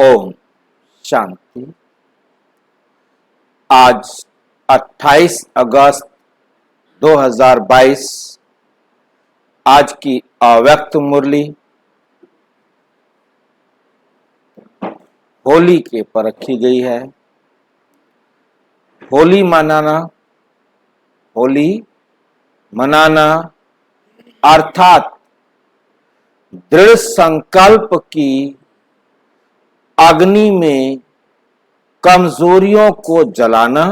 ओम शांति। आज 28 अगस्त 2022 आज की अव्यक्त मुरली होली के पर रखी गई है। होली मनाना अर्थात दृढ़ संकल्प की अग्नि में कमजोरियों को जलाना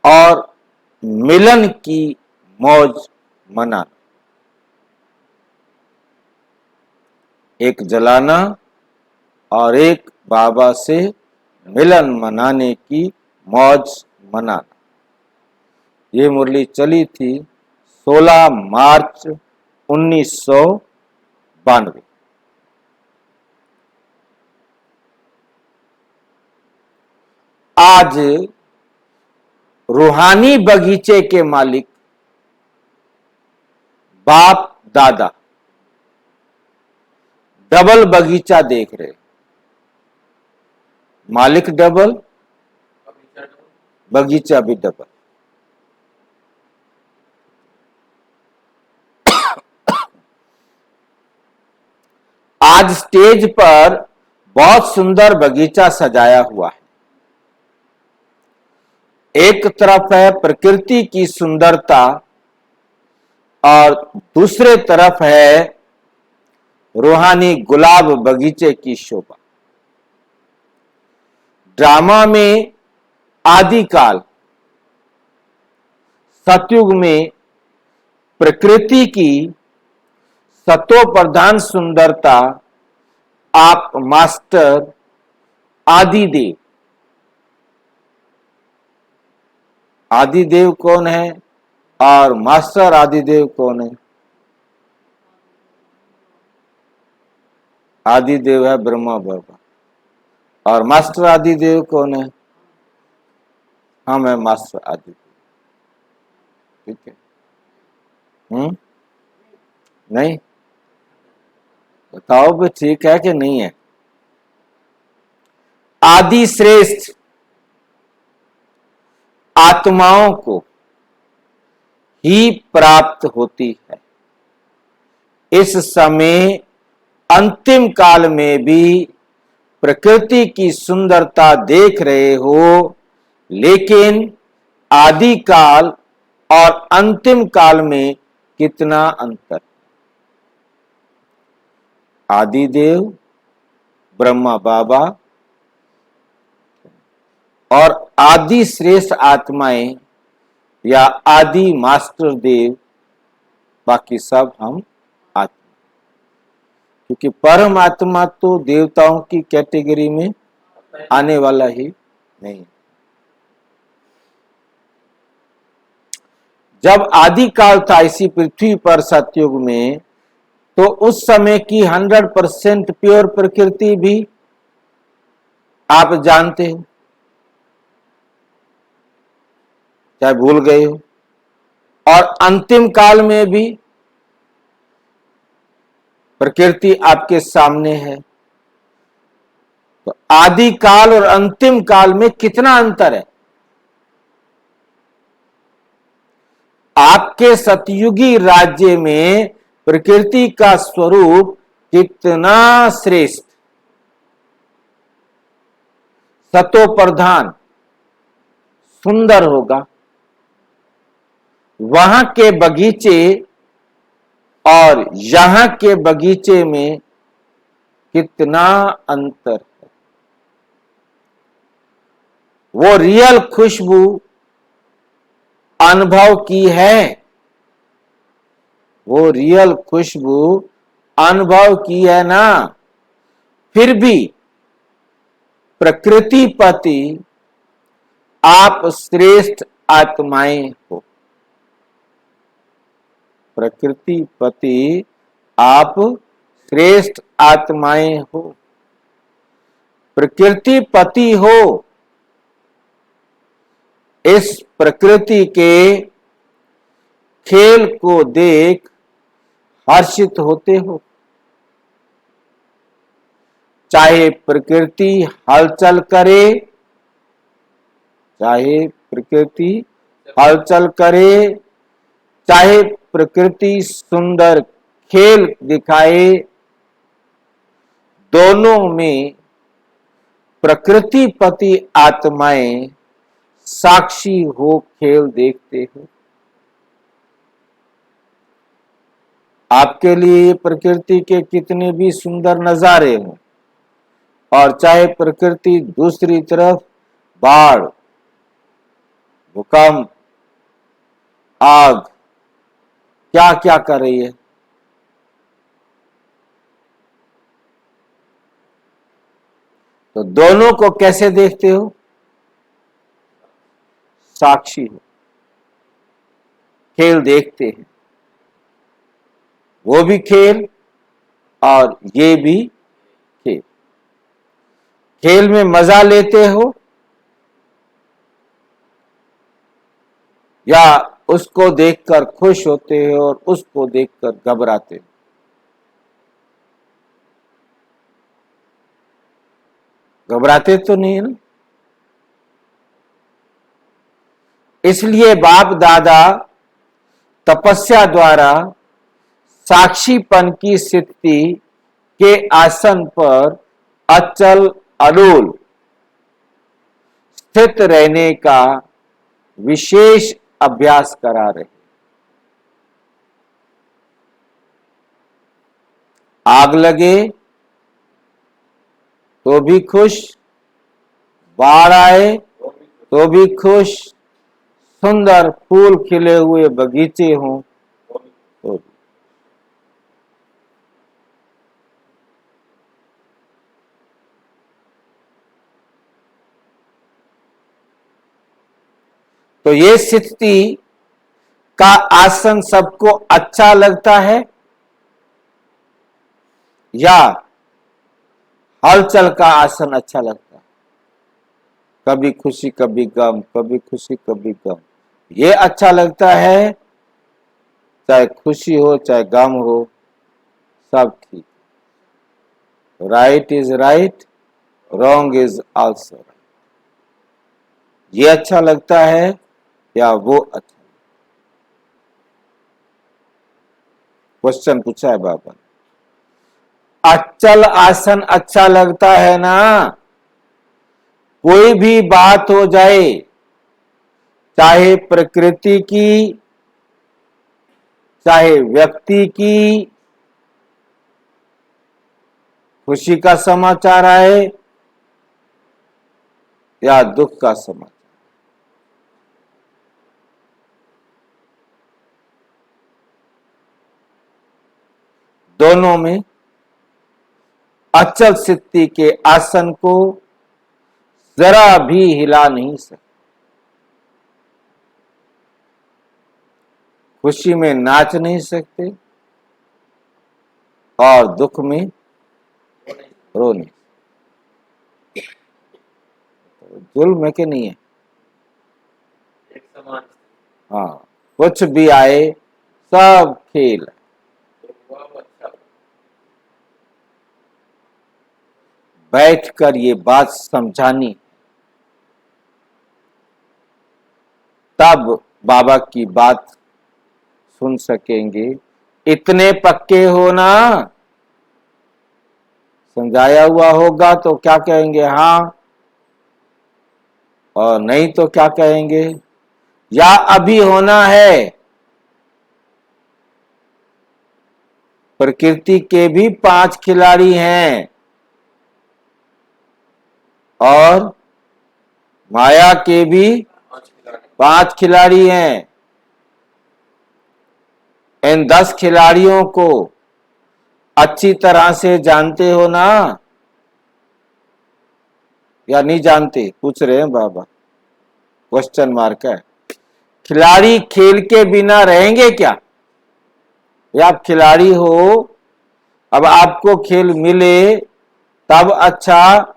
और मिलन की मौज मनाना। एक जलाना और एक बाबा से मिलन मनाने की मौज मनाना। ये मुरली चली थी 16 मार्च 1992। आज रूहानी बगीचे के मालिक बाप दादा डबल बगीचा देख रहे। मालिक डबल, बगीचा भी डबल। आज स्टेज पर बहुत सुंदर बगीचा सजाया हुआ है। एक तरफ है प्रकृति की सुंदरता और दूसरे तरफ है रूहानी गुलाब बगीचे की शोभा। ड्रामा में आदिकाल सतयुग में प्रकृति की सतो प्रधान सुंदरता आप मास्टर आदिदेव। आदिदेव कौन है और मास्टर आदिदेव कौन है? आदिदेव है ब्रह्मा बाबा और मास्टर आदिदेव कौन है? हम है मास्टर आदिदेव। ठीक है? नहीं बताओ भी ठीक है कि नहीं है? आदि श्रेष्ठ आत्माओं को ही प्राप्त होती है। इस समय अंतिम काल में भी प्रकृति की सुंदरता देख रहे हो, लेकिन आदि काल और अंतिम काल में कितना अंतर। आदिदेव ब्रह्मा बाबा और आदि श्रेष्ठ आत्माएं या आदि मास्टर देव, बाकी सब हम आत्मा। क्योंकि परमात्मा तो देवताओं की कैटेगरी में आने वाला ही नहीं। जब आदि काल था इसी पृथ्वी पर सतयुग में, तो उस समय की 100% प्योर प्रकृति भी आप जानते हो, चाहे भूल गए हो। और अंतिम काल में भी प्रकृति आपके सामने है। तो आदि काल और अंतिम काल में कितना अंतर है। आपके सतयुगी राज्य में प्रकृति का स्वरूप कितना श्रेष्ठ, सतो प्रधान सुंदर होगा। वहां के बगीचे और यहां के बगीचे में कितना अंतर है। वो रियल खुशबू अनुभव की है, वो रियल खुशबू अनुभव की है ना। फिर भी प्रकृति पति आप श्रेष्ठ आत्माएं हो। प्रकृति पति आप श्रेष्ठ आत्माएं हो। प्रकृति पति हो, इस प्रकृति के खेल को देख हर्षित होते हो। चाहे प्रकृति हलचल करे, चाहे प्रकृति हलचल करे, चाहे प्रकृति सुंदर खेल दिखाए, दोनों में प्रकृतिपति आत्माएं साक्षी हो खेल देखते हैं। आपके लिए प्रकृति के कितने भी सुंदर नजारे हों, और चाहे प्रकृति दूसरी तरफ बाढ़, भूकंप, आग क्या क्या कर रही है, तो दोनों को कैसे देखते हो? साक्षी हो, खेल देखते हैं। वो भी खेल और ये भी खेल। खेल में मजा लेते हो या उसको देखकर खुश होते हो और उसको देखकर घबराते हो? घबराते तो नहीं है ना। इसलिए बाप दादा तपस्या द्वारा साक्षीपन की स्थिति के आसन पर अचल अडोल स्थित रहने का विशेष अभ्यास करा रहे। आग लगे तो भी खुश, बाढ़ आए तो भी खुश, सुंदर फूल खिले हुए बगीचे हों तो भी। तो ये स्थिति का आसन सबको अच्छा लगता है या हलचल का आसन अच्छा लगता है? कभी खुशी कभी गम, कभी खुशी कभी गम, ये अच्छा लगता है? चाहे खुशी हो चाहे गम हो, सब ठीक। Right is right, wrong is also right. ये अच्छा लगता है या वो अच्छा? क्वेश्चन पूछा है बाबा ने। अचल आसन अच्छा लगता है ना। कोई भी बात हो जाए, चाहे प्रकृति की चाहे व्यक्ति की, खुशी का समाचार आए या दुख का समाचार, दोनों में अचल स्थिति के आसन को जरा भी हिला नहीं सकते। खुशी में नाच नहीं सकते और दुख में रो नहीं। जुल्म है कि नहीं है? हाँ, कुछ भी आए सब खेल। बैठकर ये बात समझानी, तब बाबा की बात सुन सकेंगे। इतने पक्के हो ना, समझाया हुआ होगा तो क्या कहेंगे? हाँ, और नहीं तो क्या कहेंगे? या अभी होना है? प्रकृति के भी 5 खिलाड़ी हैं और माया के भी 5 खिलाड़ी हैं। इन 10 खिलाड़ियों को अच्छी तरह से जानते हो ना, या नहीं जानते? पूछ रहे हैं बाबा, क्वेश्चन मार्क है। खिलाड़ी खेल के बिना रहेंगे क्या? या आप खिलाड़ी हो, अब आपको खेल मिले तब अच्छा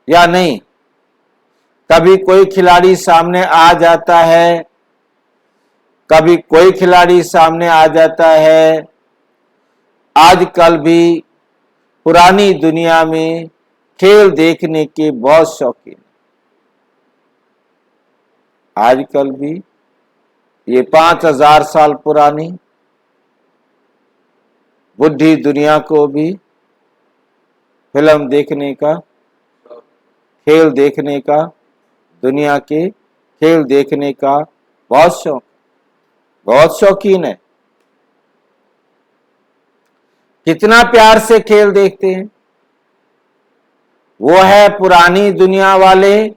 या नहीं? कभी कोई खिलाड़ी सामने आ जाता है, कभी कोई खिलाड़ी सामने आ जाता है। आजकल भी पुरानी दुनिया में खेल देखने के बहुत शौकीन। आजकल भी ये 5000 साल पुरानी बुद्धि दुनिया को भी फिल्म देखने का, खेल देखने का, दुनिया के खेल देखने का बहुत शौक, बहुत शौकीन है। कितना प्यार से खेल देखते हैं। वो है पुरानी दुनिया वाले,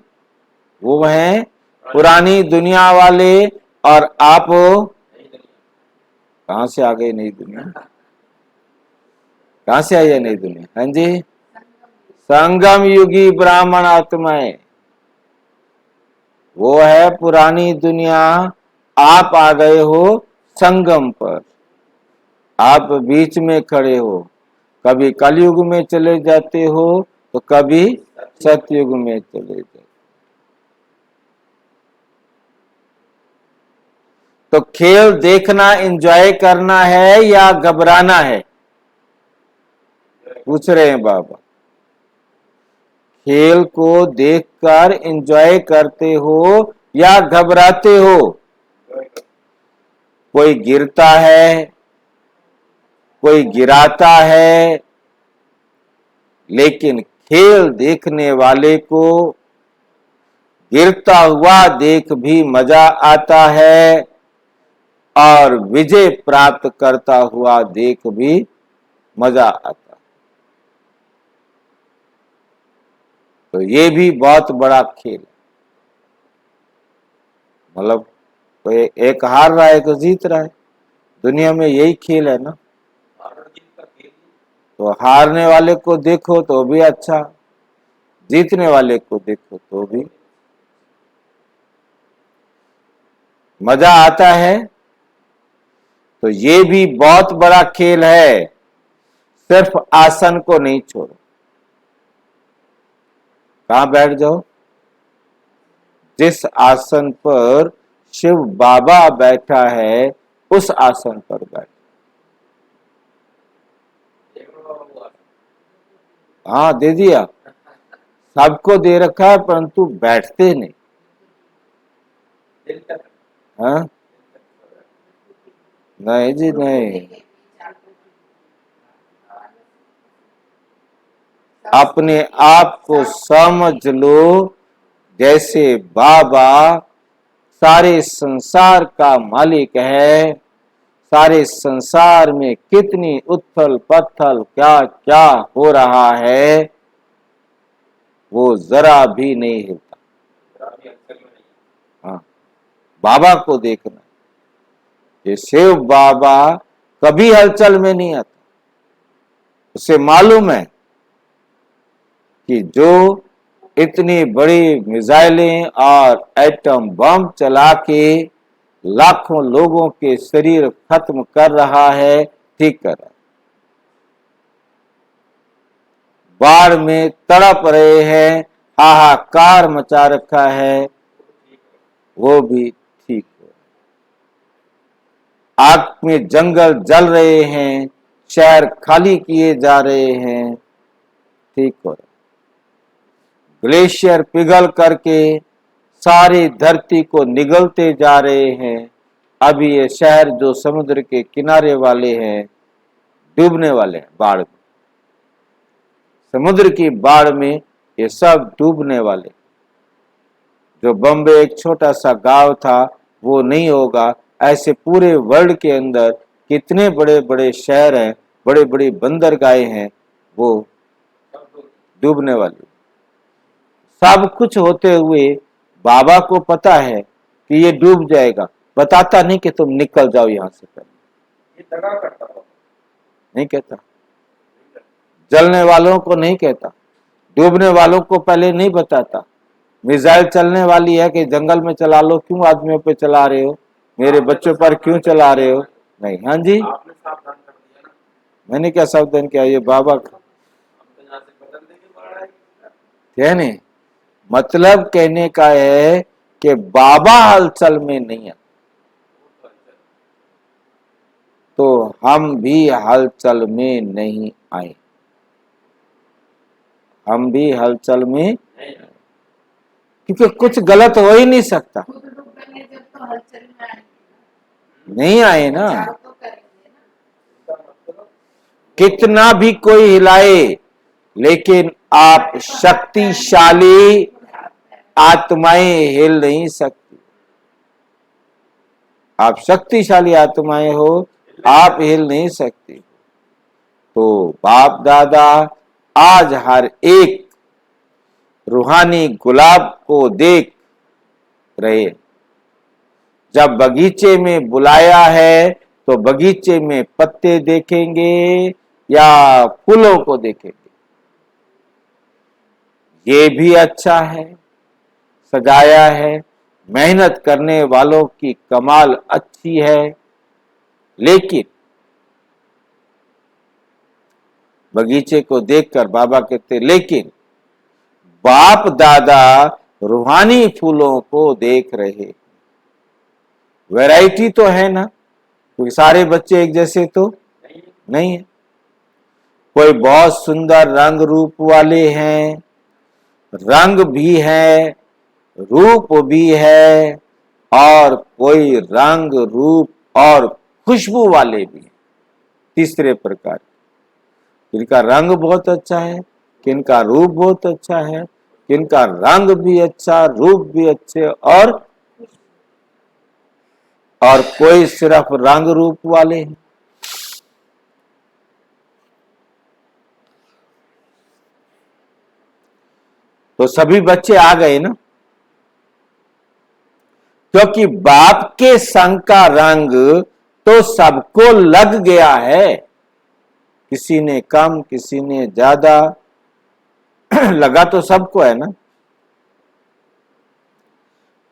वो है पुरानी दुनिया वाले, और आप कहां से आ गए नई दुनिया? कहां से आई है नई दुनिया? हाँ जी, संगम युगी ब्राह्मण आत्माएं, वो है पुरानी दुनिया। आप आ गए हो संगम पर, आप बीच में खड़े हो। कभी कलयुग में चले जाते हो तो कभी सतयुग में चले जाते। तो खेल देखना एंजॉय करना है या घबराना है? पूछ रहे हैं बाबा। खेल को देखकर एंजॉय करते हो या घबराते हो? कोई गिरता है, कोई गिराता है, लेकिन खेल देखने वाले को गिरता हुआ देख भी मजा आता है और विजय प्राप्त करता हुआ देख भी मजा आता है। तो ये भी बहुत बड़ा खेल है। मतलब कोई एक हार रहा है तो जीत रहा है, दुनिया में यही खेल है ना। तो हारने वाले को देखो तो भी अच्छा, जीतने वाले को देखो तो भी मजा आता है। तो ये भी बहुत बड़ा खेल है। सिर्फ आसन को नहीं छोड़ो। कहां बैठ जाओ? जिस आसन पर शिव बाबा बैठा है उस आसन पर बैठ। हाँ दे दिया, सबको दे रखा है, परंतु बैठते नहीं। हाँ नहीं जी नहीं, अपने आप को समझ लो जैसे बाबा सारे संसार का मालिक है। सारे संसार में कितनी उथल पथल क्या क्या हो रहा है वो जरा भी नहीं हिलता। हाँ, बाबा को देखना, ये शिव बाबा कभी हलचल में नहीं आता। उसे मालूम है कि जो इतनी बड़ी मिसाइलें और एटम बम चला के लाखों लोगों के शरीर खत्म कर रहा है, ठीक कर रहा है। बाढ़ में तड़प रहे हैं, हाहाकार मचा रखा है, वो भी ठीक हो। आग में जंगल जल रहे हैं, शहर खाली किए जा रहे हैं, ठीक हो। ग्लेशियर पिघल करके सारी धरती को निगलते जा रहे हैं। अभी ये शहर जो समुद्र के किनारे वाले हैं डूबने वाले हैं बाढ़ में। समुद्र की बाढ़ में ये सब डूबने वाले। जो बम्बे एक छोटा सा गांव था वो नहीं होगा। ऐसे पूरे वर्ल्ड के अंदर कितने बड़े बड़े शहर हैं, बड़े बड़े बंदरगाहें हैं, वो डूबने वाले। सब कुछ होते हुए बाबा को पता है कि ये डूब जाएगा, बताता नहीं कि तुम निकल जाओ यहां से पहले। ये दगा करता नहीं कहता, जलने वालों को नहीं कहता, डूबने वालों को पहले नहीं बताता। मिसाइल चलने वाली है कि जंगल में चला लो, क्यों आदमियों पे चला रहे हो, मेरे बच्चों पर क्यों चला रहे हो? नहीं। हाँ जी, मैंने क्या सावधान किया? ये बाबा क्या नहीं, मतलब कहने का है कि बाबा हलचल में नहीं है तो हम भी हलचल में नहीं आए। हम भी हलचल में, क्योंकि कुछ गलत हो ही नहीं सकता। खुद डूबेंगे जब तो हलचल में आएंगे, नहीं आए ना, विचार तो करेंगे ना। कितना भी कोई हिलाए, लेकिन आप शक्तिशाली आत्माएं हिल नहीं सकती। आप शक्तिशाली आत्माएं हो, आप हिल नहीं सकती। तो बाप दादा आज हर एक रूहानी गुलाब को देख रहे। जब बगीचे में बुलाया है तो बगीचे में पत्ते देखेंगे या फूलों को देखेंगे। ये भी अच्छा है, सजाया है, मेहनत करने वालों की कमाल अच्छी है, लेकिन बगीचे को देखकर बाबा कहते, लेकिन बाप दादा रूहानी फूलों को देख रहे। वैरायटी तो है ना, क्योंकि सारे बच्चे एक जैसे तो नहीं है। कोई बहुत सुंदर रंग रूप वाले हैं, रंग भी है, रूप भी है, और कोई रंग रूप और खुशबू वाले भी हैं। तीसरे प्रकार, किनका रंग बहुत अच्छा है, किनका रूप बहुत अच्छा है, किनका रंग भी अच्छा, रूप भी अच्छे, और कोई सिर्फ रंग रूप वाले हैं। तो सभी बच्चे आ गए ना, क्योंकि बाप के संग का रंग तो सबको लग गया है। किसी ने कम, किसी ने ज्यादा, लगा तो सबको है ना।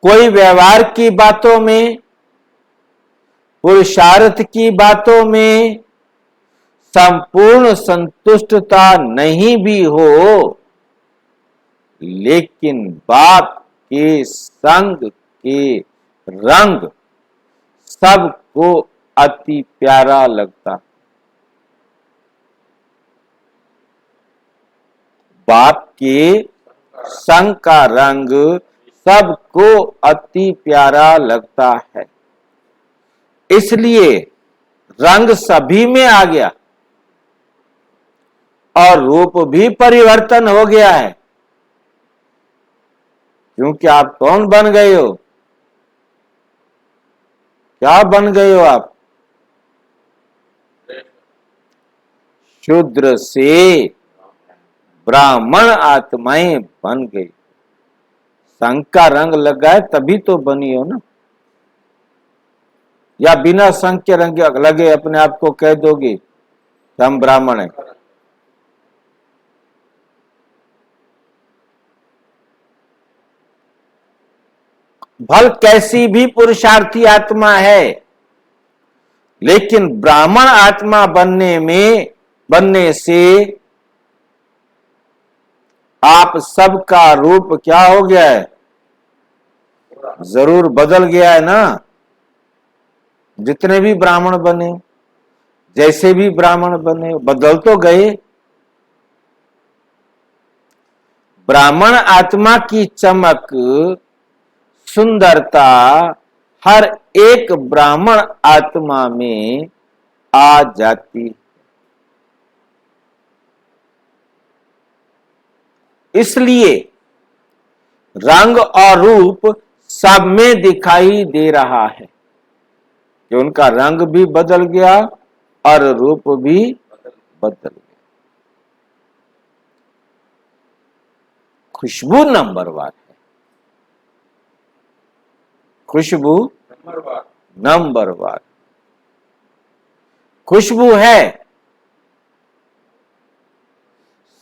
कोई व्यवहार की बातों में, पुरुषार्थ की बातों में संपूर्ण संतुष्टता नहीं भी हो, लेकिन बाप के संग के रंग सबको अति प्यारा लगता। बाप के संग का रंग सबको अति प्यारा लगता है, इसलिए रंग सभी में आ गया और रूप भी परिवर्तन हो गया है। क्योंकि आप कौन बन गए हो? क्या बन गए हो आप? शूद्र से ब्राह्मण आत्माएं बन गई। संग का रंग लगा है तभी तो बनी हो ना, या बिना संग के रंग लगे अपने आप को कह दोगे कि हम ब्राह्मण हैं? भल कैसी भी पुरुषार्थी आत्मा है, लेकिन ब्राह्मण आत्मा बनने से आप सबका रूप क्या हो गया है? जरूर बदल गया है ना। जितने भी ब्राह्मण बने, जैसे भी ब्राह्मण बने, बदल तो गए। ब्राह्मण आत्मा की चमक, सुंदरता हर एक ब्राह्मण आत्मा में आ जाती है। इसलिए रंग और रूप सब में दिखाई दे रहा है कि उनका रंग भी बदल गया और रूप भी बदल गया। खुशबू नंबर 1 है, खुशबू नंबर 1। खुशबू है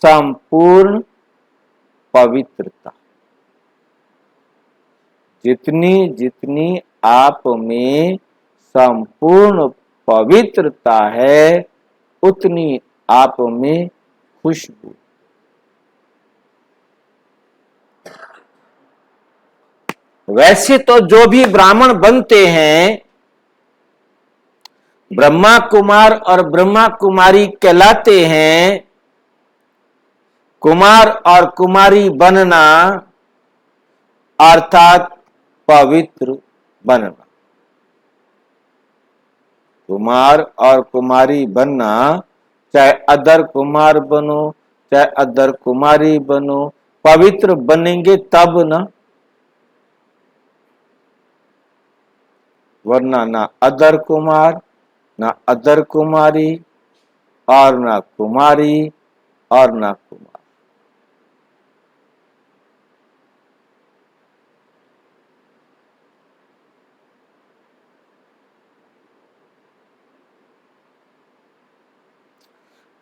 संपूर्ण पवित्रता। जितनी जितनी आप में संपूर्ण पवित्रता है, उतनी आप में खुशबू। वैसे तो जो भी ब्राह्मण बनते हैं, ब्रह्मा कुमार और ब्रह्मा कुमारी कहलाते हैं, कुमार और कुमारी बनना अर्थात पवित्र बनना। कुमार और कुमारी बनना, चाहे अदर कुमार बनो चाहे अदर कुमारी बनो, पवित्र बनेंगे तब ना, वरना ना अदर कुमार ना अदर कुमारी और ना कुमारी और ना कुमार।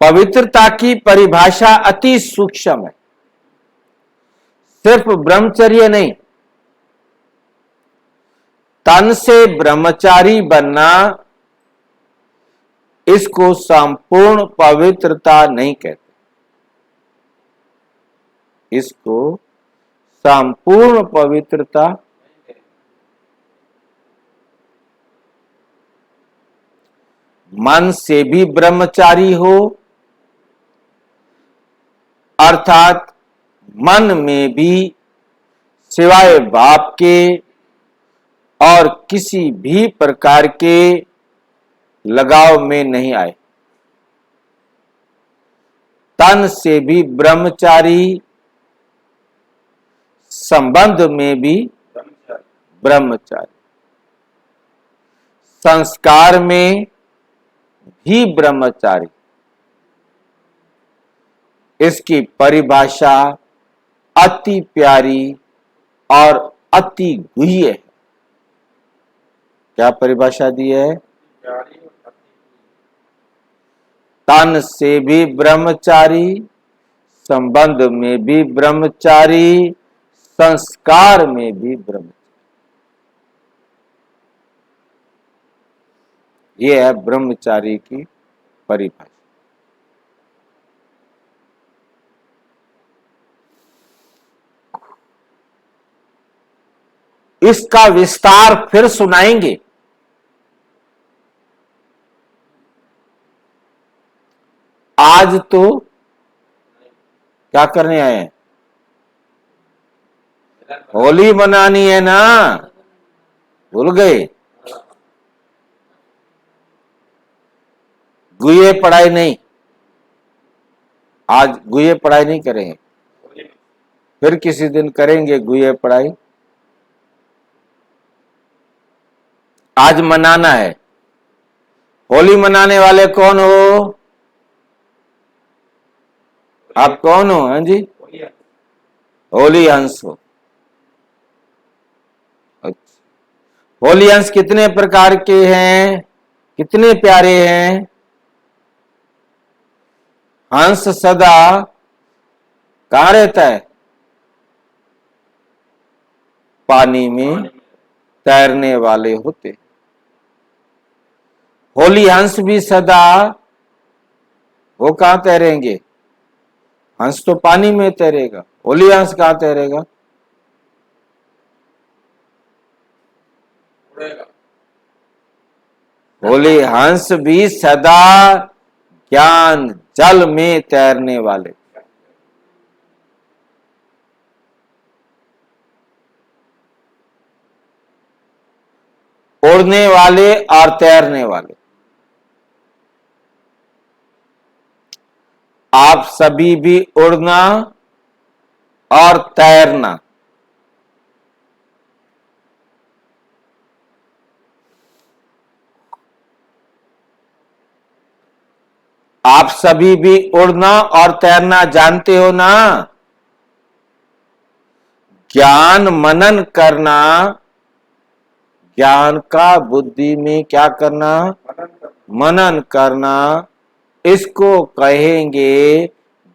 पवित्रता की परिभाषा अति सूक्ष्म है। सिर्फ ब्रह्मचर्य नहीं, तन से ब्रह्मचारी बनना, इसको संपूर्ण पवित्रता नहीं कहते। इसको संपूर्ण पवित्रता, मन से भी ब्रह्मचारी हो, अर्थात मन में भी सिवाय बाप के और किसी भी प्रकार के लगाव में नहीं आए। तन से भी ब्रह्मचारी, संबंध में भी ब्रह्मचारी, संस्कार में भी ब्रह्मचारी। इसकी परिभाषा अति प्यारी और अति गुह्य है। क्या परिभाषा दी है? तन से भी ब्रह्मचारी, संबंध में भी ब्रह्मचारी, संस्कार में भी ब्रह्मचारी। ये है ब्रह्मचारी की परिभाषा। इसका विस्तार फिर सुनाएंगे। आज तो क्या करने आए हैं? होली मनानी है ना, भूल गए? गुये पढ़ाई नहीं, आज गुये पढ़ाई नहीं करेंगे, फिर किसी दिन करेंगे गुये पढ़ाई। आज मनाना है। होली मनाने वाले कौन हो? आप कौन हो? हाँ जी, होली हंस हो। अच्छा, होली हंस कितने प्रकार के हैं, कितने प्यारे हैं। हंस सदा कहां रहता है? पानी में तैरने वाले होते। होली हंस भी सदा, वो कहां तैरेंगे? हंस तो पानी में तैरेगा, होली हंस कहां तैरेगा? होली हंस भी सदा ज्ञान जल में तैरने वाले। उड़ने वाले और तैरने वाले। आप सभी भी उड़ना और तैरना, आप सभी भी उड़ना और तैरना जानते हो ना। ज्ञान मनन करना, ज्ञान का बुद्धि में क्या करना? मनन करना। इसको कहेंगे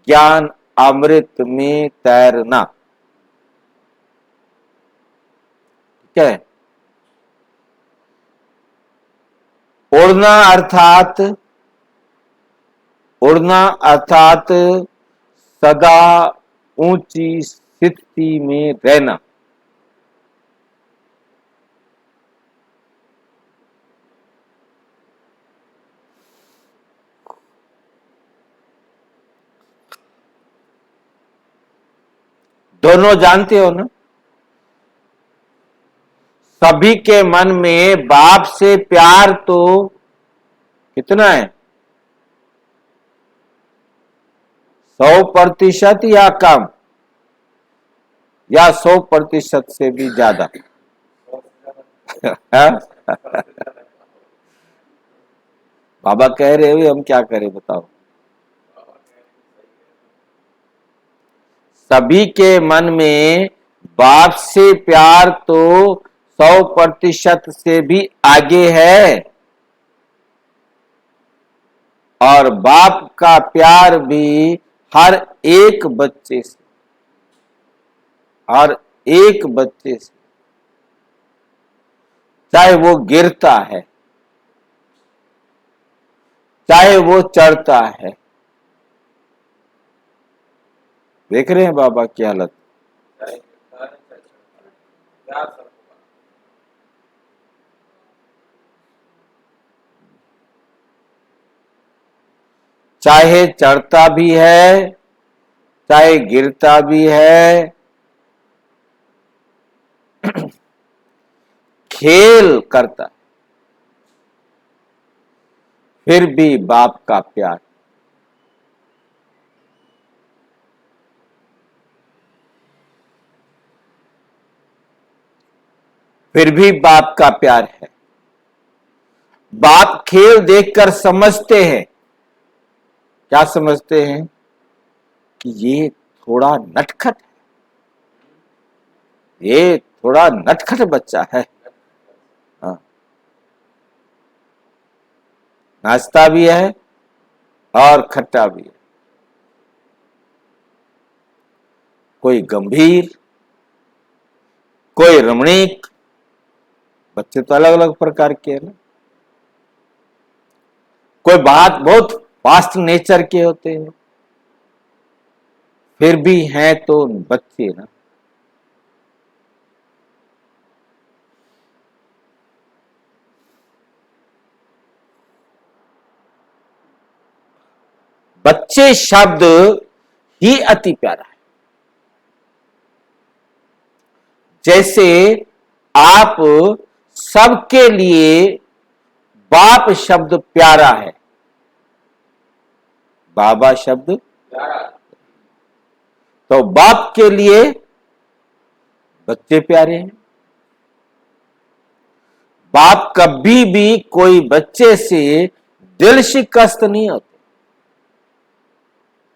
ज्ञान अमृत में तैरना। ठीक है? उड़ना अर्थात, उड़ना अर्थात सदा ऊंची स्थिति में रहना। दोनों जानते हो ना। सभी के मन में बाप से प्यार तो कितना है, 100% या कम, या 100% से भी ज्यादा। बाबा कह रहे हो, हम क्या करें बताओ। सभी के मन में बाप से प्यार तो 100% से भी आगे है, और बाप का प्यार भी हर एक बच्चे से, हर एक बच्चे से, चाहे वो गिरता है, चाहे वो चढ़ता है। देख रहे हैं बाबा की हालत। चाहे चढ़ता भी है, चाहे गिरता भी है, खेल करता है, फिर भी बाप का प्यार। फिर भी बाप का प्यार है। बाप खेल देखकर समझते हैं, क्या समझते हैं, कि ये थोड़ा नटखट है, ये थोड़ा नटखट बच्चा है। हाँ, नाचता भी है और खट्टा भी है। कोई गंभीर, कोई रमणीक, बच्चे तो अलग अलग प्रकार के हैं ना। कोई बात बहुत फास्ट नेचर के होते हैं, फिर भी हैं तो बच्चे ना। बच्चे शब्द ही अति प्यारा है। जैसे आप सबके लिए बाप शब्द प्यारा है, बाबा शब्द प्यारा, तो बाप के लिए बच्चे प्यारे हैं। बाप कभी भी कोई बच्चे से दिल शिकस्त नहीं होते।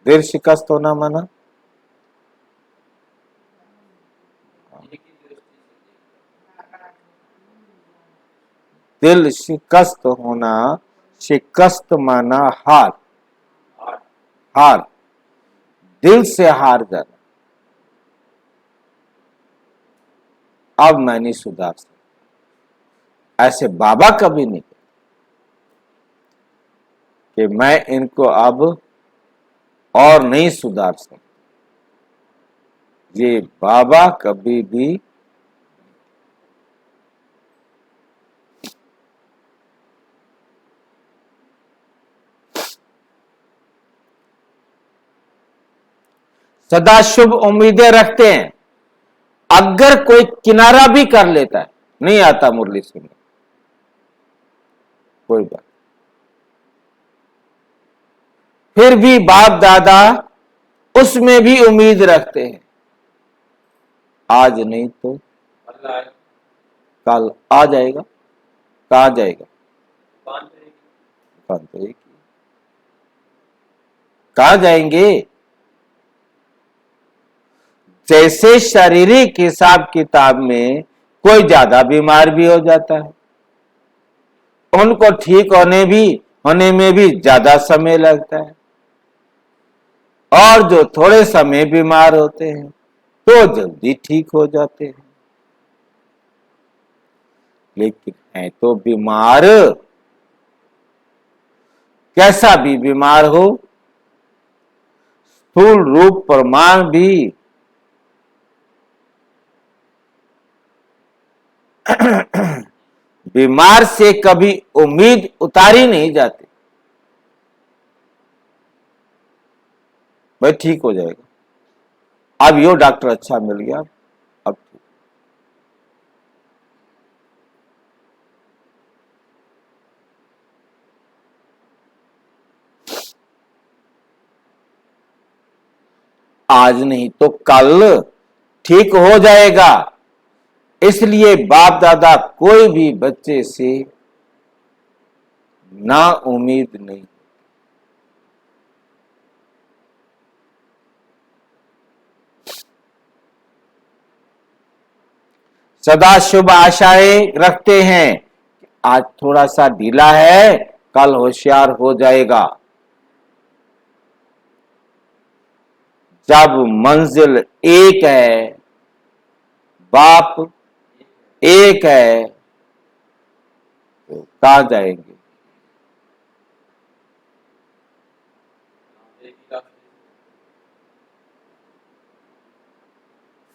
दिल शिकस्त होना माना दिल शिकस्त होना, शिकस्त माना हार, हार, दिल से हार जाना। अब मैं नहीं सुधार सकता, ऐसे बाबा कभी नहीं कि मैं इनको अब और नहीं सुधार सकता। ये बाबा कभी भी सदा शुभ उम्मीदें रखते हैं। अगर कोई किनारा भी कर लेता है, नहीं आता मुरली सुनने, कोई बात, फिर भी बाप दादा उसमें भी उम्मीद रखते हैं। आज नहीं तो कल आ जाएगा। कहा जाएगा, कहा जाएंगे। जैसे शारीरिक हिसाब किताब में कोई ज्यादा बीमार भी हो जाता है, उनको ठीक होने में भी ज्यादा समय लगता है, और जो थोड़े समय बीमार होते हैं तो जल्दी ठीक हो जाते हैं। लेकिन है तो बीमार, कैसा भी बीमार हो, स्थूल रूप प्रमाण भी बीमार से कभी उम्मीद उतारी नहीं जाती, भाई ठीक हो जाएगा। अब यो डॉक्टर अच्छा मिल गया, अब ठीक। आज नहीं तो कल ठीक हो जाएगा। इसलिए बाप दादा कोई भी बच्चे से ना उम्मीद नहीं। सदा शुभ आशाएं रखते हैं। आज थोड़ा सा ढीला है, कल होशियार हो जाएगा। जब मंजिल एक है, बाप एक है, तो कहां जाएंगे?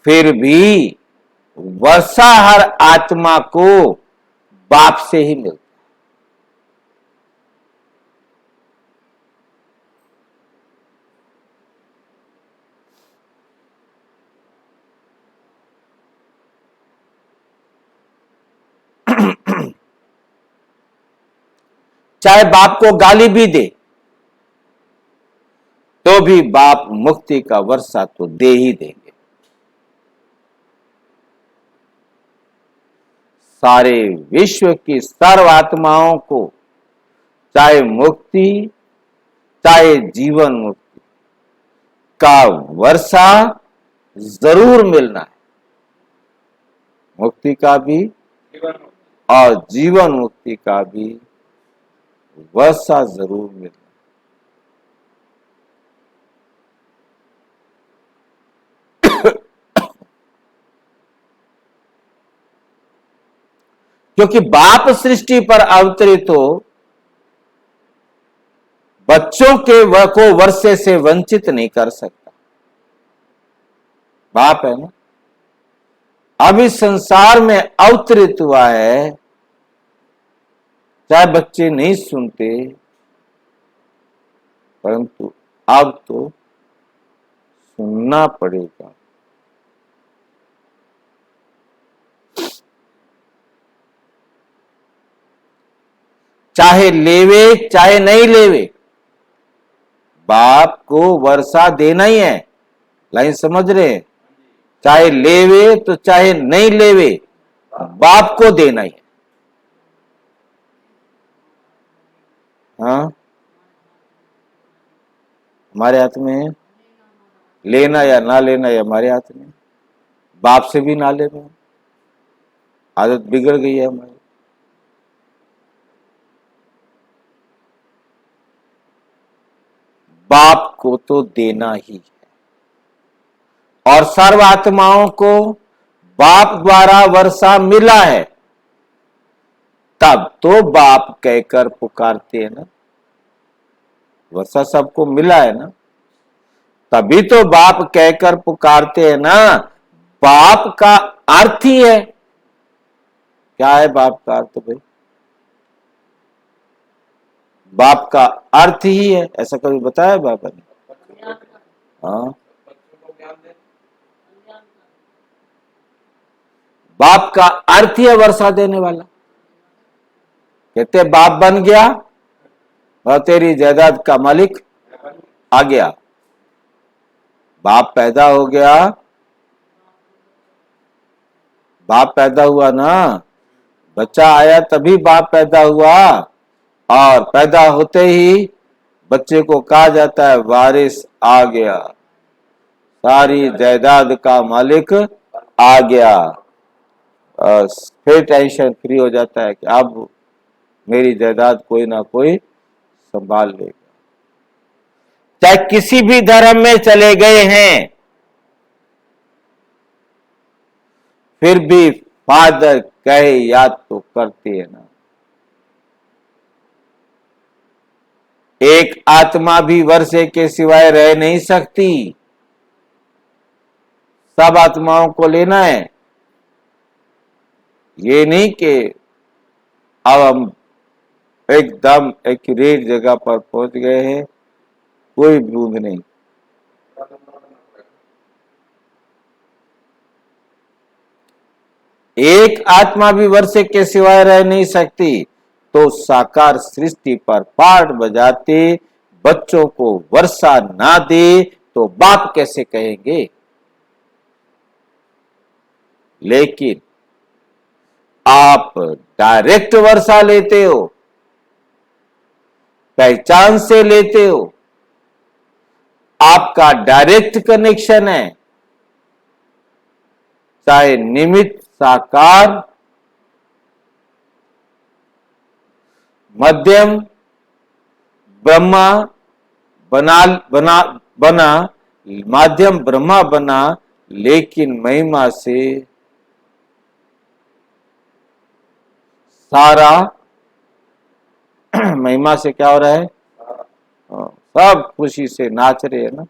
फिर भी वर्षा हर आत्मा को बाप से ही मिलती। चाहे बाप को गाली भी दे तो भी बाप मुक्ति का वर्षा तो दे ही देंगे। सारे विश्व की सर्व आत्माओं को चाहे मुक्ति चाहे जीवन मुक्ति का वर्षा जरूर मिलना है। मुक्ति का भी और जीवन मुक्ति का भी वर्षा जरूर मिलना। क्योंकि बाप सृष्टि पर अवतरित हो बच्चों के को वर्षे से वंचित नहीं कर सकता। बाप है ना। अब इस संसार में अवतरित हुआ है, चाहे बच्चे नहीं सुनते, परंतु अब तो सुनना पड़ेगा। चाहे लेवे चाहे नहीं लेवे, बाप को वर्षा देना ही है। लाइन समझ रहे हैं? चाहे लेवे तो चाहे नहीं लेवे, बाप को देना ही है। हाँ, हमारे हाथ में है। लेना या ना लेना ये हमारे हाथ में। बाप से भी ना लेना, आदत बिगड़ गई है हमारी। बाप को तो देना ही है। और सर्व आत्माओं को बाप द्वारा वर्षा मिला है, तब तो बाप कहकर पुकारते हैं ना। वर्षा सबको मिला है ना, तभी तो बाप कहकर पुकारते हैं ना। बाप का अर्थ ही है। क्या है बाप का अर्थ भाई? बाप का अर्थ ही है, ऐसा कभी बताया बाबा ने? हाँ, बाप का अर्थ ही है वर्षा देने वाला। कहते बाप बन गया और तेरी जायदाद का मालिक आ गया। बाप पैदा हो गया, बाप पैदा हुआ ना, बच्चा आया तभी बाप पैदा हुआ। और पैदा होते ही बच्चे को कहा जाता है वारिस आ गया, सारी जायदाद का मालिक आ गया। फिर टेंशन फ्री हो जाता है कि अब मेरी जायदाद कोई ना कोई संभाल लेगा। चाहे किसी भी धर्म में चले गए हैं, फिर भी फादर कहे याद तो करते हैं ना। एक आत्मा भी वर्षे के सिवाय रह नहीं सकती। सब आत्माओं को लेना है। ये नहीं कि अब हम एकदम एक्यूरेट जगह पर पहुंच गए हैं, कोई बूंद नहीं। एक आत्मा भी वर्षे के सिवाय रह नहीं सकती, तो साकार सृष्टि पर पाठ बजाते बच्चों को वर्षा ना दे तो बाप कैसे कहेंगे। लेकिन आप डायरेक्ट वर्षा लेते हो, पहचान से लेते हो, आपका डायरेक्ट कनेक्शन है, चाहे निमित्त साकार मध्यम ब्रह्मा बना बना बना माध्यम ब्रह्मा बना, लेकिन महिमा से सारा महिमा से क्या हो रहा है, सब खुशी से नाच रहे हैं ना।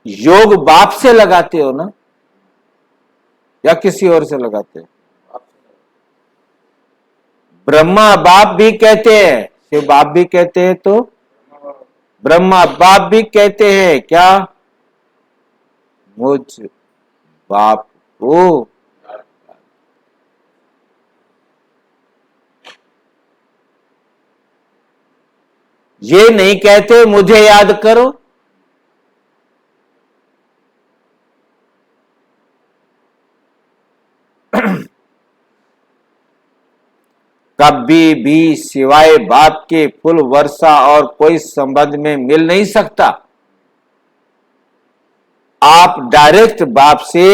योग बाप से लगाते हो ना, या किसी और से लगाते हो। ब्रह्मा बाप भी कहते हैं, शिव बाप भी कहते हैं, तो ब्रह्मा बाप भी कहते हैं क्या, मुझ बाप को। ये नहीं कहते मुझे याद करो। कभी भी सिवाय बाप के फुल वर्षा और कोई संबंध में मिल नहीं सकता। आप डायरेक्ट बाप से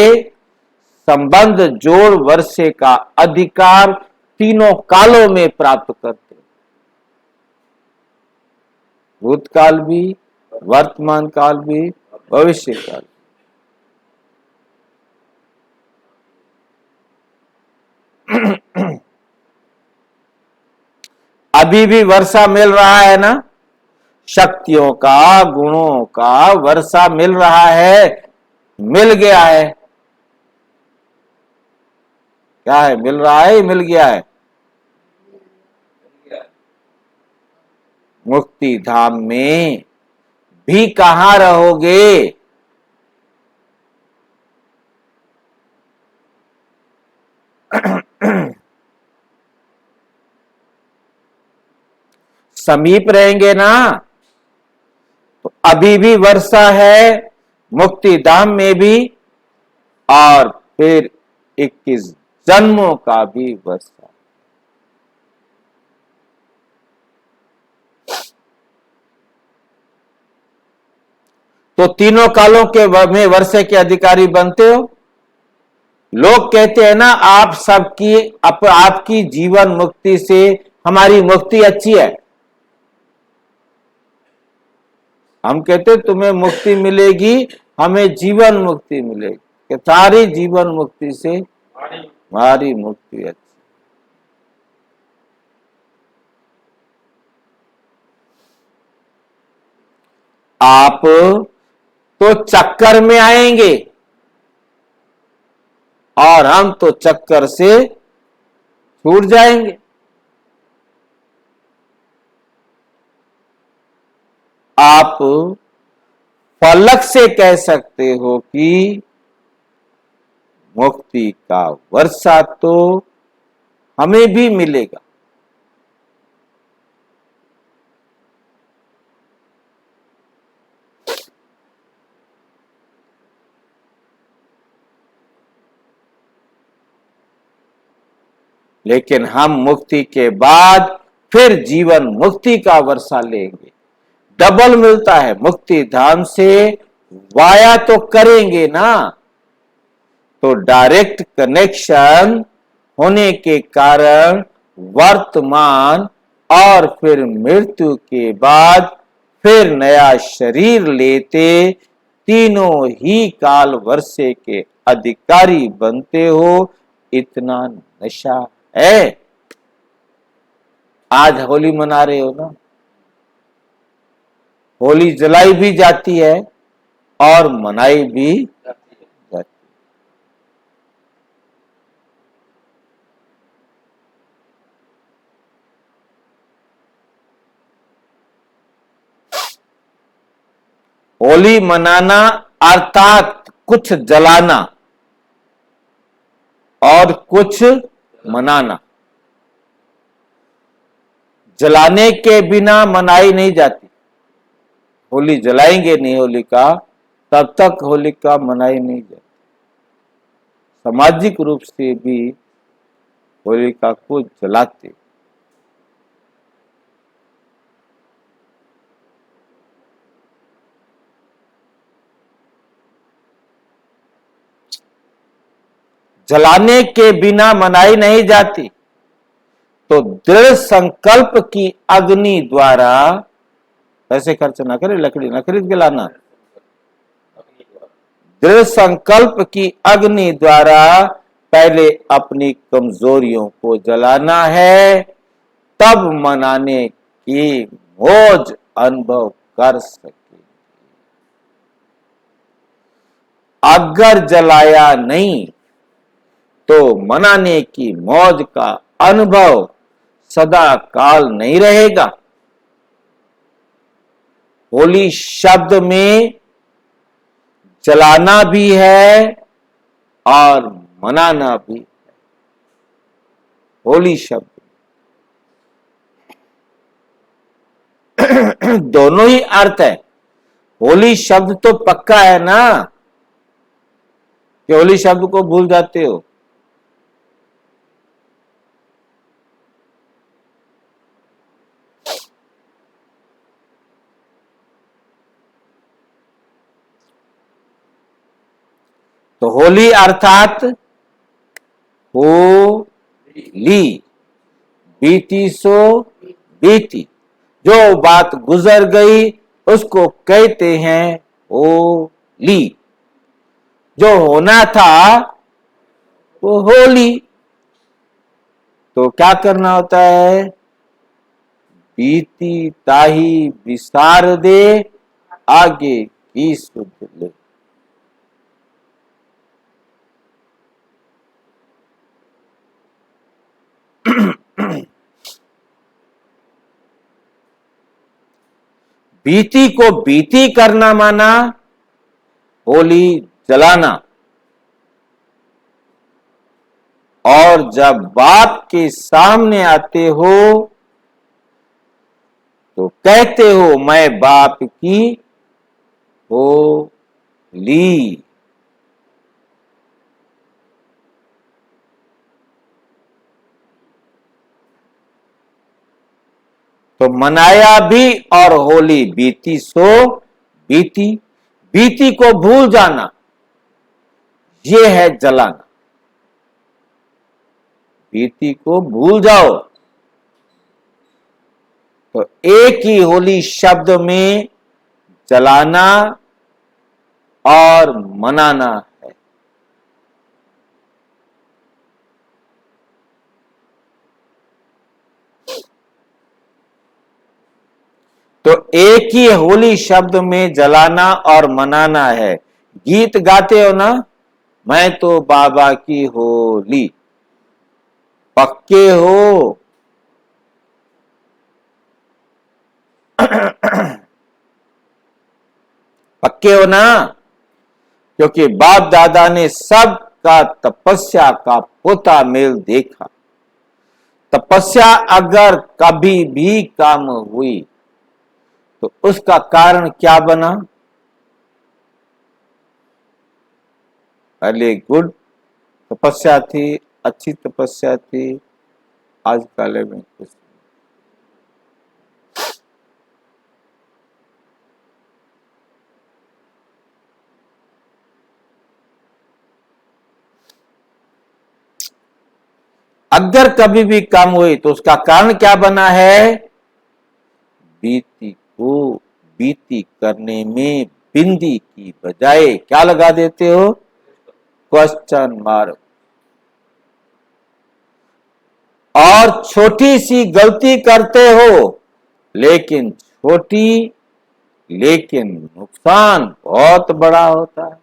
संबंध जोड़ वर्षे का अधिकार तीनों कालों में प्राप्त करते हो, भूतकाल भी, वर्तमान काल भी, भविष्य काल। अभी भी वर्षा मिल रहा है ना, शक्तियों का, गुणों का वर्षा मिल रहा है, मिल गया है। क्या है, मिल रहा है, मिल गया है। मुक्ति धाम में भी कहां रहोगे। समीप रहेंगे ना, तो अभी भी वर्षा है मुक्ति धाम में भी, और फिर 21 जन्मों का भी वर्षा। तो तीनों कालों के में वर्षे के अधिकारी बनते हो। लोग कहते हैं ना, आप सबकी आपकी जीवन मुक्ति से हमारी मुक्ति अच्छी है। हम कहते तुम्हें मुक्ति मिलेगी, हमें जीवन मुक्ति मिलेगी, कि सारी जीवन मुक्ति से हमारी मुक्ति अच्छी। आप तो चक्कर में आएंगे, और हम तो चक्कर से छूट जाएंगे। आप फलक से कह सकते हो कि मुक्ति का वर्षा तो हमें भी मिलेगा। लेकिन हम मुक्ति के बाद फिर जीवन मुक्ति का वर्षा लेंगे, डबल मिलता है। मुक्ति धाम से वाया तो करेंगे ना, तो डायरेक्ट कनेक्शन होने के कारण वर्तमान और फिर मृत्यु के बाद फिर नया शरीर लेते तीनों ही काल वर्षे के अधिकारी बनते हो। इतना नशा है। आज होली मना रहे हो ना, होली जलाई भी जाती है और मनाई भी जाती है। होली मनाना अर्थात कुछ जलाना और कुछ मनाना। जलाने के बिना मनाई नहीं जाती। होली जलाएंगे नहीं होलिका, तब तक होलिका मनाई नहीं जाती। सामाजिक रूप से भी होलिका को जलाते। जलाने के बिना मनाई नहीं जाती, तो दृढ़ संकल्प की अग्नि द्वारा, पैसे खर्च ना करे, लकड़ी ना खरीद के लाना, दृढ़ संकल्प की अग्नि द्वारा पहले अपनी कमजोरियों को जलाना है, तब मनाने की मौज अनुभव कर सके। अगर जलाया नहीं तो मनाने की मौज का अनुभव सदा काल नहीं रहेगा। होली शब्द में जलाना भी है और मनाना भी है। होली शब्द दोनों ही अर्थ है। होली शब्द तो पक्का है ना, कि होली शब्द को भूल जाते हो। तो होली अर्थात होली, बीती सो बीती। जो बात गुजर गई उसको कहते हैं होली। जो होना था वो होली। तो क्या करना होता है? बीती ताही विसार दे, आगे की सुध ले। बीती को बीती करना माना होली जलाना। और जब बाप के सामने आते हो तो कहते हो मैं बाप की होली। तो मनाया भी और होली बीती सो बीती। बीती को भूल जाना, ये है जलाना। बीती को भूल जाओ। तो एक ही होली शब्द में जलाना और मनाना है। तो एक ही होली शब्द में जलाना और मनाना है। गीत गाते हो ना, मैं तो बाबा की होली। पक्के हो? पक्के हो ना? क्योंकि बाप दादा ने सबका तपस्या का पोता मेल देखा। तपस्या अगर कभी भी काम हुई तो उसका कारण क्या बना? पहले गुड तपस्या थी, अच्छी तपस्या थी, आज काले में कुछ। अगर कभी भी कम हुई तो उसका कारण क्या बना है? बीती को बीती करने में बिंदी की बजाय क्या लगा देते हो? Question mark. और छोटी सी गलती करते हो, लेकिन छोटी, लेकिन नुकसान बहुत बड़ा होता है।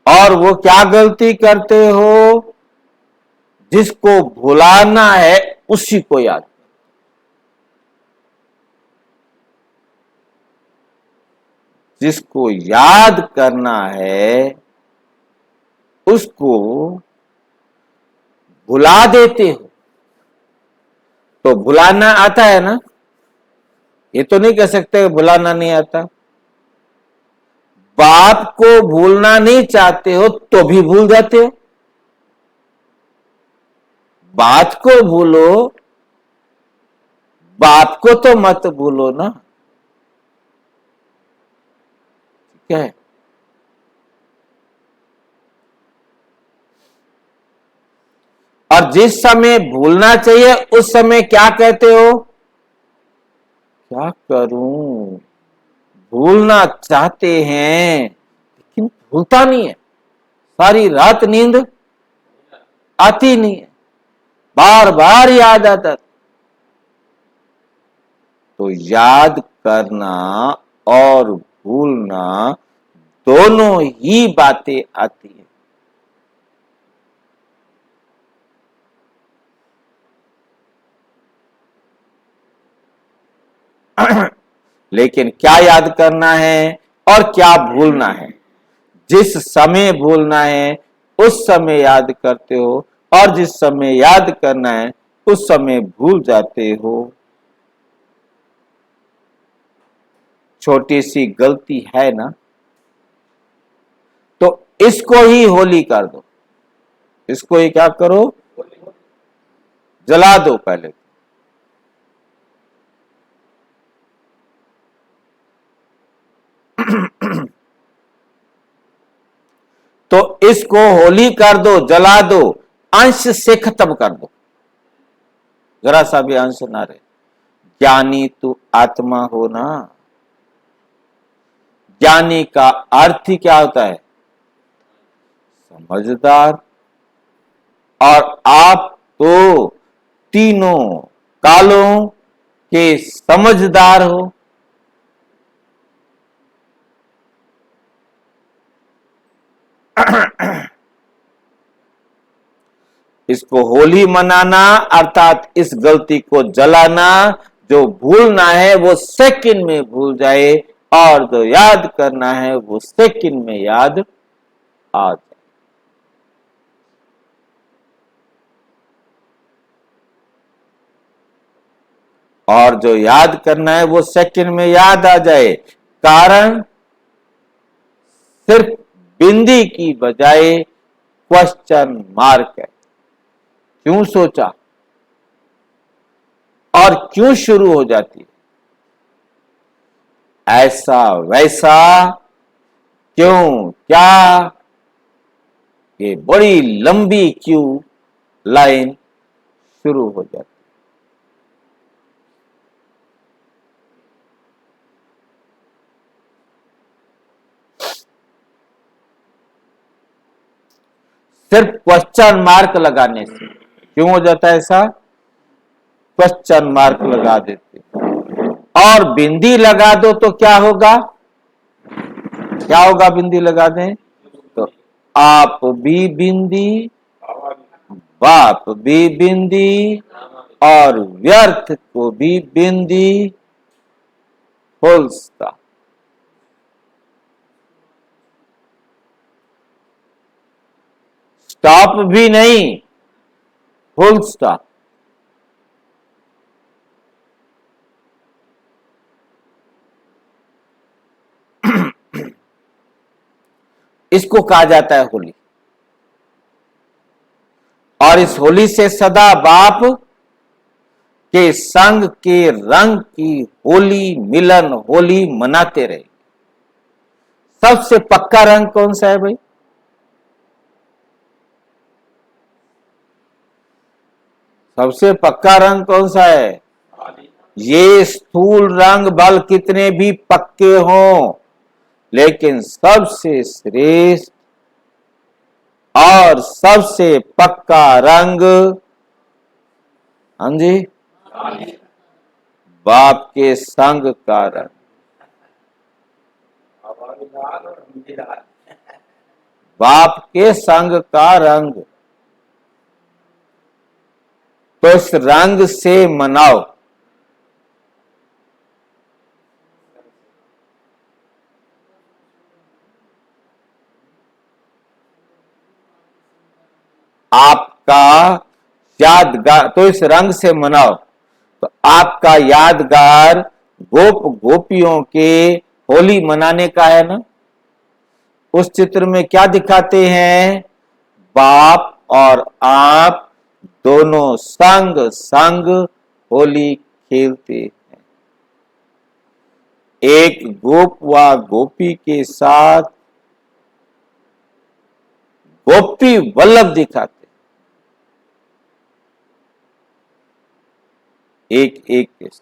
और वो क्या गलती करते हो? जिसको भुलाना है उसी को याद। जिसको याद करना है उसको भुला देते हो। तो भुलाना आता है ना, ये तो नहीं कह सकते भुलाना नहीं आता। बाप को भूलना नहीं चाहते हो तो भी भूल जाते हो। बात को भूलो, बाप को तो मत भूलो ना। ठीक है। और जिस समय भूलना चाहिए उस समय क्या कहते हो? क्या करूं, भूलना चाहते हैं लेकिन भूलता नहीं है, सारी रात नींद आती नहीं है, बार बार याद आता। तो याद करना और भूलना दोनों ही बातें आती है। लेकिन क्या याद करना है और क्या भूलना है? जिस समय भूलना है उस समय याद करते हो, और जिस समय याद करना है उस समय भूल जाते हो। छोटी सी गलती है ना, तो इसको ही होली कर दो। इसको ही क्या करो? जला दो पहले। तो इसको होली कर दो, जला दो, अंश से खत्म कर दो, जरा सा भी अंश ना रहे। ज्ञानी तू आत्मा हो ना। ज्ञानी का अर्थ ही क्या होता है? समझदार। और आप तो तीनों कालों के समझदार हो। इसको होली मनाना अर्थात इस गलती को जलाना। जो भूलना है वो सेकंड में भूल जाए, और जो याद करना है वो सेकंड में याद आ जाए। और जो याद करना है वो सेकंड में याद आ जाए। कारण सिर्फ बिंदी की बजाय क्वेश्चन मार्क है। क्यों सोचा और क्यों शुरू हो जाती है? ऐसा वैसा, क्यों क्या, ये बड़ी लंबी क्यों लाइन शुरू हो जाती है। सिर्फ क्वेश्चन मार्क लगाने से क्यों हो जाता है ऐसा? क्वेश्चन मार्क लगा देते, और बिंदी लगा दो तो क्या होगा? क्या होगा बिंदी लगा दें तो? आप भी बिंदी, बाप भी बिंदी, और व्यर्थ को भी बिंदी। Full stop. स्टॉप भी नहीं, फुल स्टॉप। इसको कहा जाता है होली। और इस होली से सदा बाप के संग के रंग की होली, मिलन होली मनाते रहे। सबसे पक्का रंग कौन सा है भाई? सबसे पक्का रंग कौन सा है? ये स्थूल रंग बल कितने भी पक्के हों, लेकिन सबसे श्रेष्ठ और सबसे पक्का रंग, हाँ जी, बाप के संग का रंग। बाप के संग का रंग। तो इस रंग से मनाओ। आपका यादगार, तो इस रंग से मनाओ, तो आपका यादगार गोप गोपियों के होली मनाने का है ना। उस चित्र में क्या दिखाते हैं, बाप और आप दोनों संग संग होली खेलते हैं। एक गोप व गोपी के साथ गोपी वल्लभ दिखाते, एक एक के साथ।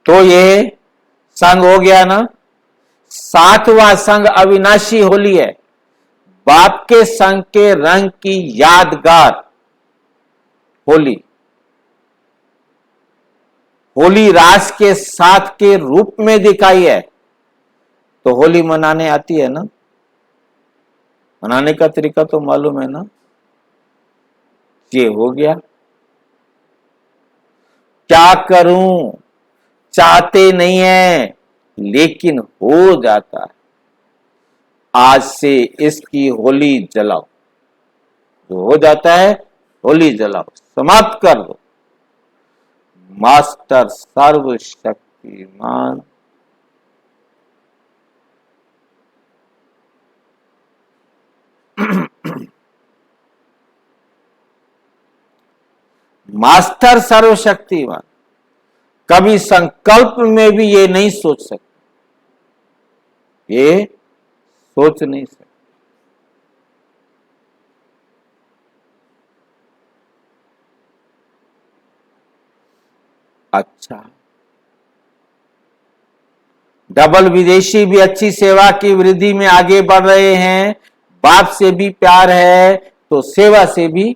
तो ये संग हो गया ना। सातवां संग अविनाशी होली है, बाप के संग के रंग की यादगार होली। होली रास के साथ के रूप में दिखाई है, तो होली मनाने आती है ना। मनाने का तरीका तो मालूम है ना। ये हो गया। क्या करूं, चाहते नहीं है लेकिन हो जाता है। आज से इसकी होली जलाओ, जो हो जाता है होली जलाओ, समाप्त कर दो। मास्टर सर्वशक्तिमान मास्टर सर्वशक्तिमान कभी संकल्प में भी ये नहीं सोच सकते, ये सोच नहीं सकते। अच्छा, डबल विदेशी भी अच्छी सेवा की वृद्धि में आगे बढ़ रहे हैं। बाप से भी प्यार है तो सेवा से भी।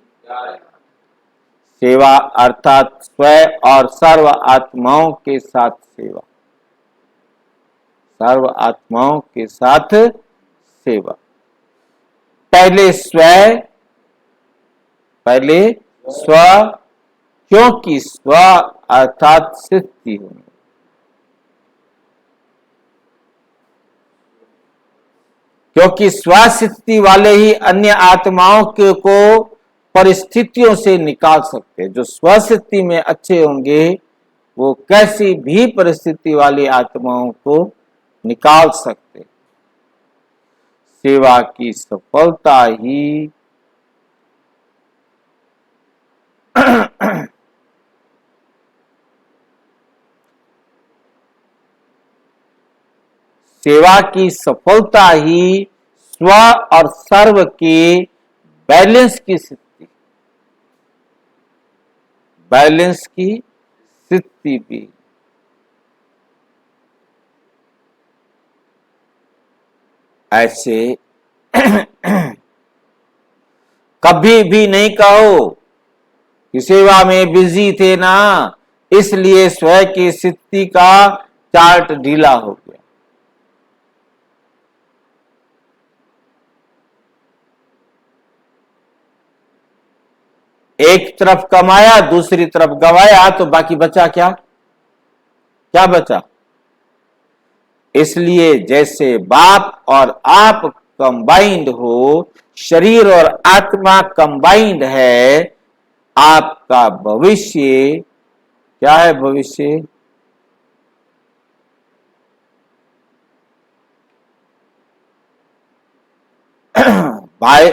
सेवा अर्थात स्वयं और सर्व आत्माओं के साथ सेवा, सर्व आत्माओं के साथ सेवा। पहले स्वयं, पहले स्व, क्योंकि स्व अर्थात सिद्धि होने, क्योंकि स्वसिद्धि वाले ही अन्य आत्माओं को परिस्थितियों से निकाल सकते हैं। जो स्वसिद्धि में अच्छे होंगे वो कैसी भी परिस्थिति वाली आत्माओं को निकाल सकते। सेवा की सफलता ही सेवा की सफलता ही स्व और सर्व के बैलेंस की स्थिति, बैलेंस की स्थिति भी। ऐसे कभी भी नहीं कहो कि सेवा में बिजी थे ना, इसलिए स्वयं की स्थिति का चार्ट ढीला हो गया। एक तरफ कमाया दूसरी तरफ गवाया, तो बाकी बचा क्या, क्या बचा। इसलिए जैसे बाप और आप कंबाइंड हो, शरीर और आत्मा कंबाइंड है, आपका भविष्य क्या है, भविष्य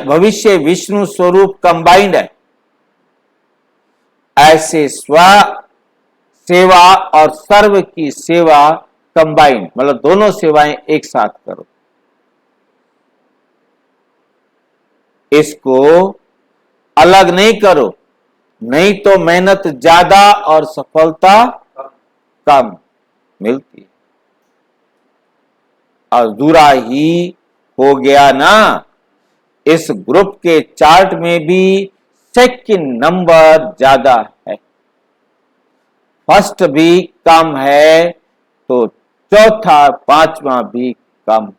भविष्य विष्णु स्वरूप कंबाइंड है। ऐसे स्व सेवा और सर्व की सेवा कंबाइंड, मतलब दोनों सेवाएं एक साथ करो। इसको अलग नहीं करो, नहीं तो मेहनत ज्यादा और सफलता कम मिलती है। अधूरा ही हो गया ना। इस ग्रुप के चार्ट में भी सेकंड नंबर ज्यादा है, फर्स्ट भी कम है, तो चौथा पांचवा भी कम है।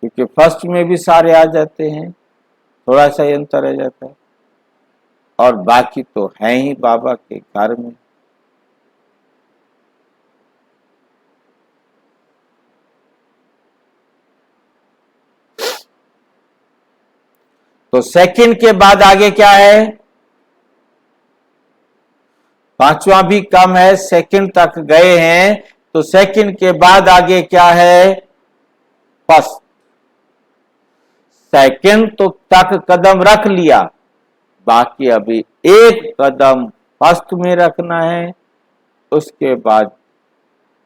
क्योंकि फर्स्ट में भी सारे आ जाते हैं, थोड़ा सा ही अंतर रह जाता है, और बाकी तो है ही बाबा के घर में। तो सेकंड के बाद आगे क्या है? पांचवा भी कम है, सेकंड तक गए हैं, तो सेकंड के बाद आगे क्या है? फर्स्ट। सेकंड तो तक कदम रख लिया, बाकी अभी एक कदम फर्स्ट में रखना है, उसके बाद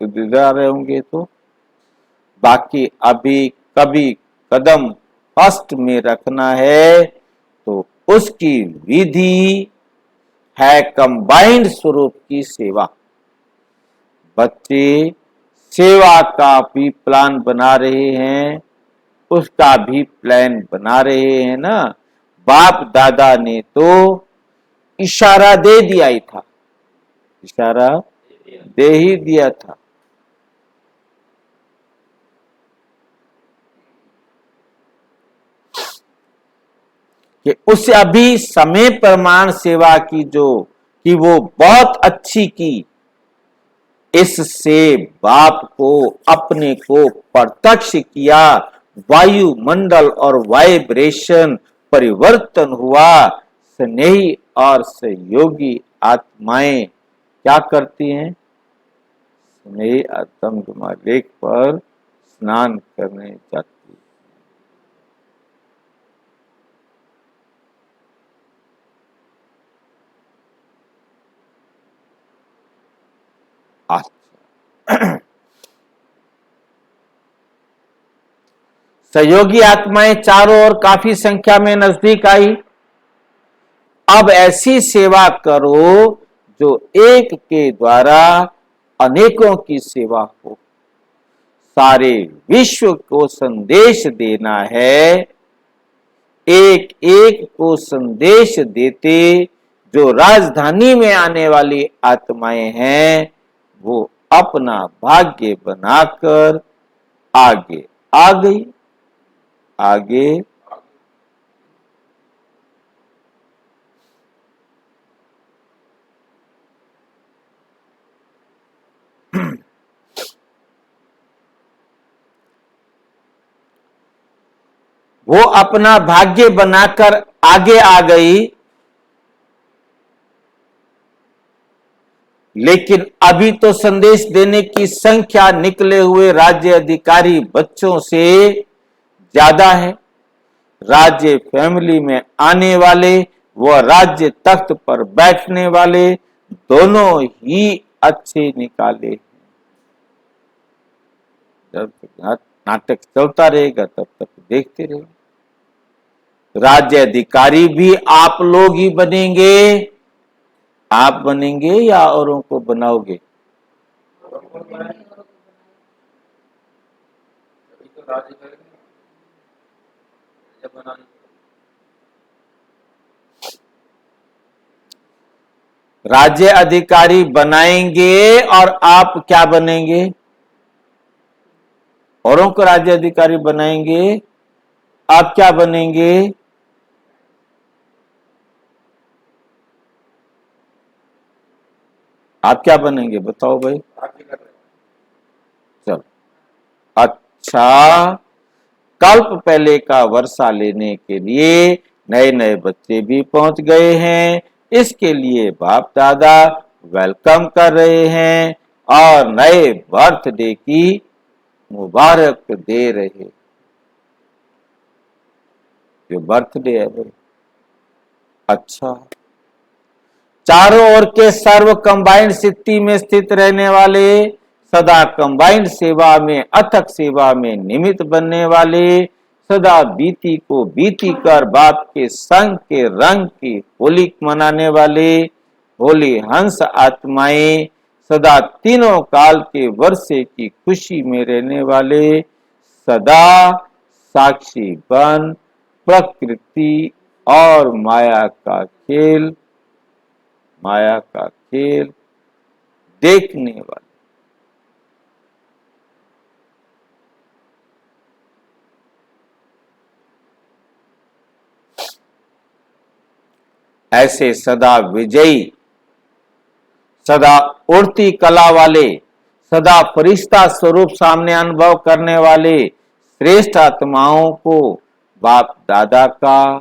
जा रहे होंगे तो बाकी अभी कभी कदम फर्स्ट में रखना है, तो उसकी विधि है कंबाइंड स्वरूप की सेवा। बच्चे सेवा का भी प्लान बना रहे हैं, उसका भी प्लान बना रहे हैं ना। बाप दादा ने तो इशारा दे दिया ही था, इशारा दे ही दिया था। कि उसे अभी समय प्रमाण सेवा की जो कि वो बहुत अच्छी की, इससे बाप को अपने को प्रत्यक्ष किया, वायुमंडल और वाइब्रेशन परिवर्तन हुआ। स्नेही और सहयोगी आत्माएं क्या करती हैं? स्नेही आत्मा लेक पर स्नान करने जाती है। सहयोगी आत्माएं चारों ओर काफी संख्या में नजदीक आई। अब ऐसी सेवा करो जो एक के द्वारा अनेकों की सेवा हो। सारे विश्व को संदेश देना है। एक एक को संदेश देते जो राजधानी में आने वाली आत्माएं हैं, वो अपना भाग्य बनाकर आगे आ गई। आगे वो अपना भाग्य बनाकर आगे आ गई, लेकिन अभी तो संदेश देने की संख्या निकले हुए राज्य अधिकारी बच्चों से ज्यादा है। राज्य फैमिली में आने वाले व राज्य तख्त पर बैठने वाले दोनों ही अच्छे निकाले। जब तक नाटक चलता रहेगा तब तक देखते रहेंगे। राज्य अधिकारी भी आप लोग ही बनेंगे। आप बनेंगे या औरों को बनाओगे? राज्य अधिकारी बनाएंगे और आप क्या बनेंगे? औरों को राज्य अधिकारी बनाएंगे, आप क्या बनेंगे? आप क्या बनेंगे बताओ भाई? चलो अच्छा, कल्प पहले का वर्षा लेने के लिए नए नए बच्चे भी पहुंच गए हैं। इसके लिए बाप दादा वेलकम कर रहे हैं और नए बर्थडे की मुबारक दे रहे। जो बर्थडे है भाई, अच्छा, चारों ओर के सर्व कंबाइंड सिद्धि में स्थित रहने वाले, सदा कंबाइंड सेवा में अथक सेवा में निमित्त बनने वाले, सदा बीती को बीती कर बाप के संग के रंग की होली मनाने वाले होली हंस आत्माएं, सदा तीनों काल के वर्षे की खुशी में रहने वाले, सदा साक्षी बन प्रकृति और माया का खेल देखने वाले। ऐसे सदा विजयी, सदा उड़ती कला वाले, सदा फरिश्ता स्वरूप सामने अनुभव करने वाले श्रेष्ठ आत्माओं को बाप दादा का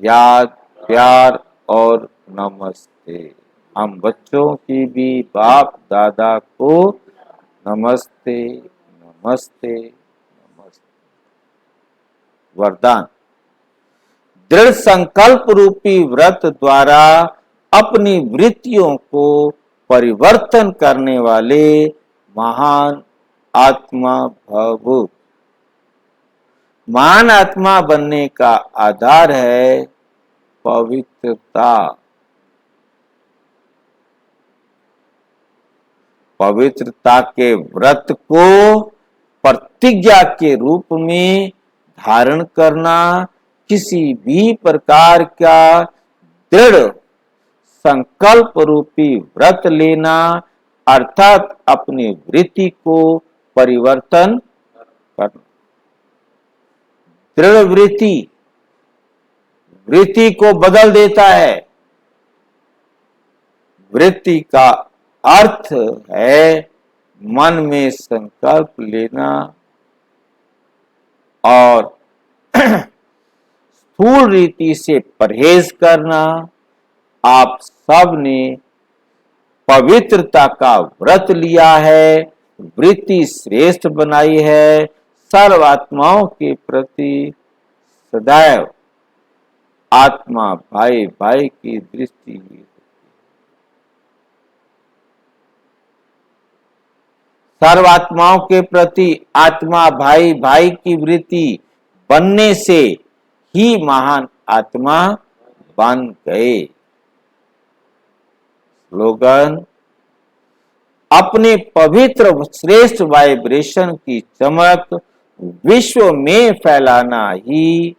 याद, प्यार और नमस्ते। हम बच्चों की भी बाप दादा को नमस्ते नमस्ते नमस्ते। वरदान। दृढ़ संकल्प रूपी व्रत द्वारा अपनी वृत्तियों को परिवर्तन करने वाले महान आत्मा भव। महान आत्मा बनने का आधार है पवित्रता। पवित्रता के व्रत को प्रतिज्ञा के रूप में धारण करना, किसी भी प्रकार का दृढ़ संकल्प रूपी व्रत लेना, अर्थात अपनी वृत्ति को परिवर्तन करना। दृढ़ वृत्ति वृत्ति को बदल देता है। वृत्ति का अर्थ है मन में संकल्प लेना और स्थूल रीति से परहेज करना। आप सब ने पवित्रता का व्रत लिया है, वृत्ति श्रेष्ठ बनाई है। सर्वात्माओं के प्रति सदैव आत्मा भाई भाई की दृष्टि ही। सर्वात्माओं के प्रति आत्मा भाई भाई की वृत्ति बनने से ही महान आत्मा बन गए। स्लोगन। अपने पवित्र श्रेष्ठ वाइब्रेशन की चमक विश्व में फैलाना ही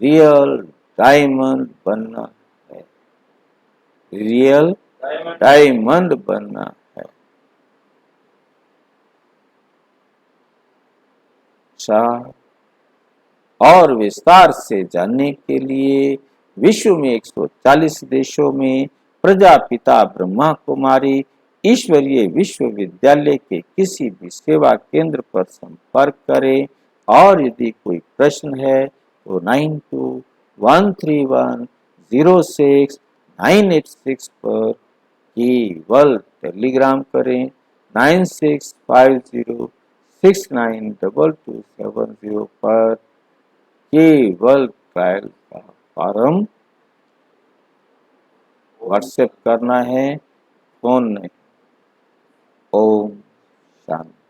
रियल डायमंड बनना है। रियल डायमंड बनना है। और विस्तार से जानने के लिए विश्व में 140 देशों में प्रजापिता ब्रह्मा कुमारी ईश्वरीय विश्वविद्यालय के किसी भी सेवा केंद्र पर संपर्क करें। और यदि कोई प्रश्न है तो 9213106986 पर केवल टेलीग्राम करें। 9650692270 पर केवल ट्रायल का फॉर्म व्हाट्सएप करना है, फोन नहीं। ओम शांति।